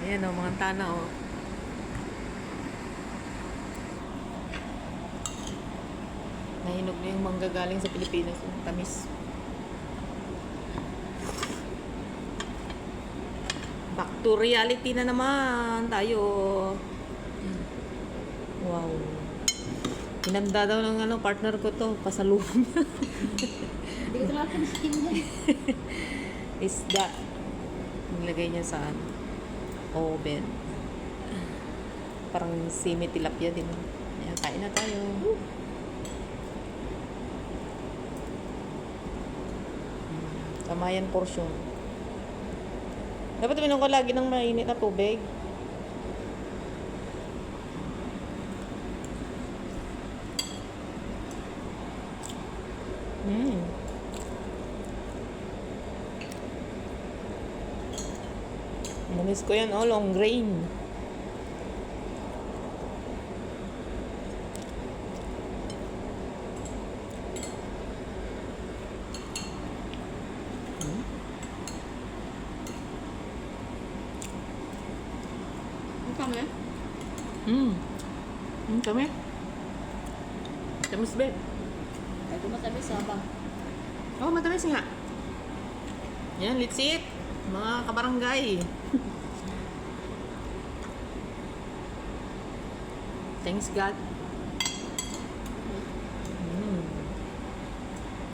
Ayan o, mga tana o. Nahinog na yung mangga galing sa Pilipinas. Tamis. Back to reality na naman tayo. Wow. Hinanda daw ng partner ko to. Pasalubong. Hindi ko talaga panisin yan. Isda. Nilagay niya sa oven. Parang semi-tilapia din. Ayan, kain na tayo. Samayan portion. Dapat uminom ko lagi ng mainit na tubig. Namiss ko yan, long grain. Ang kami? Kami. Tamis, babe. Ay, kumatabi sa ba? Oh, matamis nga. Yan, let's eat. Mga kabarangay. Thanks God.